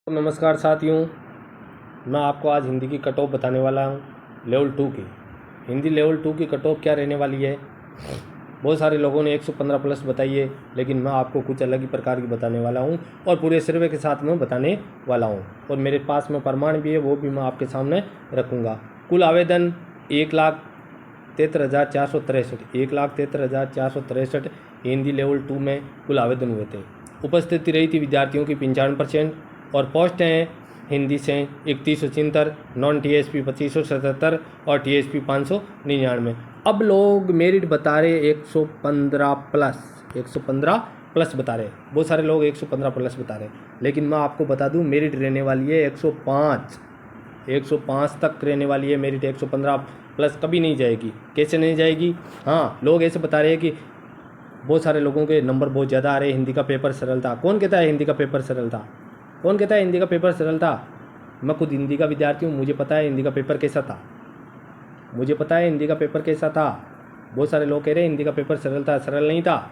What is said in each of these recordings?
नमस्कार साथियों, मैं आपको आज हिंदी की कट ऑफ बताने वाला हूँ। लेवल 2 की हिंदी लेवल 2 की कट ऑफ क्या रहने वाली है। बहुत सारे लोगों ने 115 प्लस बताई है, लेकिन मैं आपको कुछ अलग ही प्रकार की बताने वाला हूँ और पूरे सर्वे के साथ में बताने वाला हूँ। और मेरे पास में प्रमाण भी है, वो भी मैं आपके सामने रखूँगा। कुल आवेदन 1,73,463 1,73,463 हिंदी लेवल 2 में कुल आवेदन हुए थे। उपस्थिति रही थी विद्यार्थियों की 95% और पोस्ट हैं हिंदी से 3173, नॉन टीएसपी 2577 और टीएसपी 599। अब लोग मेरिट बता रहे 115 प्लस बता रहे। बहुत सारे लोग 115 प्लस बता रहे, लेकिन मैं आपको बता दूं मेरिट रहने वाली है 105 तक रहने वाली है मेरिट। 115 प्लस कभी नहीं जाएगी। कैसे नहीं जाएगी? हाँ, लोग ऐसे बता रहे हैं कि बहुत सारे लोगों के नंबर बहुत ज़्यादा आ रहे हैं, हिंदी का पेपर सरल था। कौन कहता है हिंदी का पेपर सरल था? कौन कहता है हिंदी का पेपर सरल था? मैं खुद हिंदी का विद्यार्थी हूँ, मुझे पता है हिंदी का पेपर कैसा था। मुझे पता है हिंदी का पेपर कैसा था। बहुत सारे लोग कह रहे हैं हिंदी का पेपर सरल था। सरल नहीं था।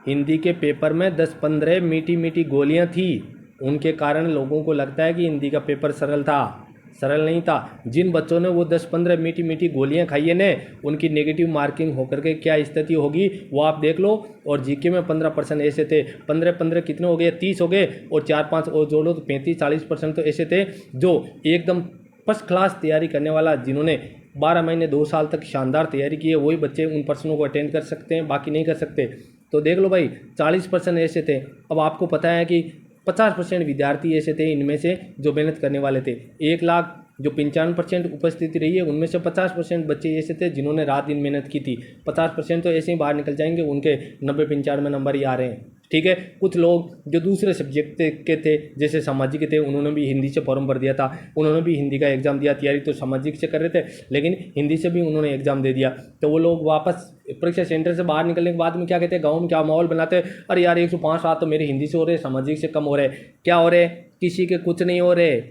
हिंदी के पेपर में 10-15 मीठी मीठी गोलियाँ थी, उनके कारण लोगों को लगता है कि हिंदी का पेपर सरल था। सरल नहीं था। जिन बच्चों ने वो 10-15 मीठी मीठी गोलियां खाई है ने, उनकी नेगेटिव मार्किंग होकर के क्या स्थिति होगी वो आप देख लो। और जीके में 15% ऐसे थे। 15 कितने हो गए? 30 हो गए। और 4-5 और जोड़ो तो 35-40% तो ऐसे थे जो एकदम फर्स्ट क्लास तैयारी करने वाला, जिन्होंने 12 महीने 2 साल तक शानदार तैयारी की है, वही बच्चे उन प्रश्नों को अटेंड कर सकते हैं, बाकी नहीं कर सकते। तो देख लो भाई, 40% ऐसे थे। अब आपको पता है कि 50% विद्यार्थी ऐसे थे इनमें से जो मेहनत करने वाले थे। 1 लाख जो 95% उपस्थिति रही है, उनमें से 50% बच्चे ऐसे थे जिन्होंने रात दिन मेहनत की थी। 50% तो ऐसे ही बाहर निकल जाएंगे, उनके 90-95 नंबर ही आ रहे हैं। ठीक है। कुछ लोग जो दूसरे सब्जेक्ट के थे, जैसे सामाजिक के थे, उन्होंने भी हिंदी से फॉर्म भर दिया था। उन्होंने भी हिंदी का एग्ज़ाम दिया। तैयारी तो सामाजिक से कर रहे थे, लेकिन हिंदी से भी उन्होंने एग्ज़ाम दे दिया। तो वो लोग वापस परीक्षा सेंटर से बाहर निकलने के बाद में क्या कहते हैं, गाँव में क्या माहौल बनाते हैं, अरे यार 105 रात तो मेरे हिंदी से हो रहे, सामाजिक से कम हो रहे। क्या हो रहे? किसी के कुछ नहीं हो रहे।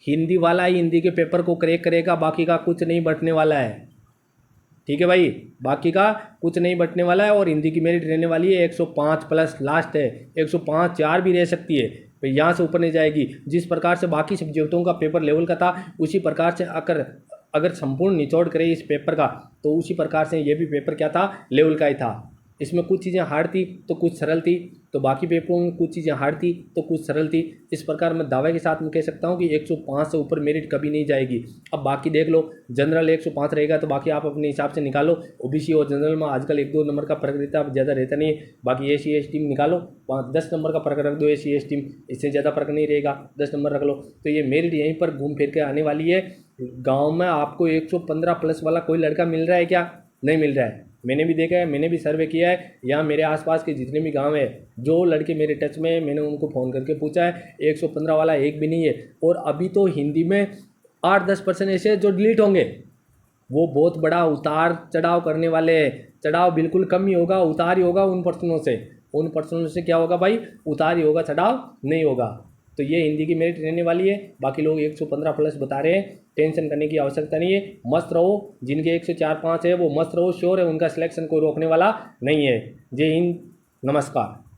हिंदी वाला ही हिंदी के पेपर को क्रैक करेगा, बाकी का कुछ नहीं बटने वाला है। ठीक है भाई, बाकी का कुछ नहीं बटने वाला है। और हिंदी की मेरिट रहने वाली है 105 प्लस लास्ट है। 105 4 भी रह सकती है, तो यहाँ से ऊपर नहीं जाएगी। जिस प्रकार से बाकी सब्जेक्टों का पेपर लेवल का था, उसी प्रकार से अगर संपूर्ण निचोड़ करे इस पेपर का, तो उसी प्रकार से ये भी पेपर क्या था, लेवल का ही था। इसमें कुछ चीज़ें हार्ड थी तो कुछ सरल थी, तो बाकी पेपरों में कुछ चीज़ें हार्ड थी तो कुछ सरल थी। इस प्रकार मैं दावे के साथ मैं कह सकता हूँ कि 105 से ऊपर मेरिट कभी नहीं जाएगी। अब बाकी देख लो, जनरल 105 रहेगा तो बाकी आप अपने हिसाब से निकालो। ओबीसी और जनरल में आजकल 1-2 नंबर का फर्क रहता है, ज़्यादा रहता नहीं है। बाकी एसी एसटी में निकालो, 10 नंबर का फर्क रख दो एसी एसटी में, इससे ज़्यादा फर्क नहीं रहेगा, 10 नंबर रख लो। तो ये मेरिट यहीं पर घूम फिर के आने वाली है। गाँव में आपको 115 प्लस वाला कोई लड़का मिल रहा है क्या? नहीं मिल रहा है। मैंने भी देखा है, मैंने भी सर्वे किया है। यहाँ मेरे आसपास के जितने भी गांव है, जो लड़के मेरे टच में है, मैंने उनको फ़ोन करके पूछा है, 115 वाला एक भी नहीं है। और अभी तो हिंदी में 8-10% ऐसे जो डिलीट होंगे, वो बहुत बड़ा उतार चढ़ाव करने वाले हैं। चढ़ाव बिल्कुल कम ही होगा, उतार ही होगा उन पर्सनों से। उन पर्सनों से क्या होगा भाई? उतार ही होगा, चढ़ाव नहीं होगा। तो ये हिंदी की मेरिट रहने वाली है। बाकी लोग 115 प्लस बता रहे हैं, टेंशन करने की आवश्यकता नहीं है। मस्त रहो, जिनके 104-5 है वो मस्त रहो, श्योर है उनका सिलेक्शन कोई रोकने वाला नहीं है। जय हिंद, नमस्कार।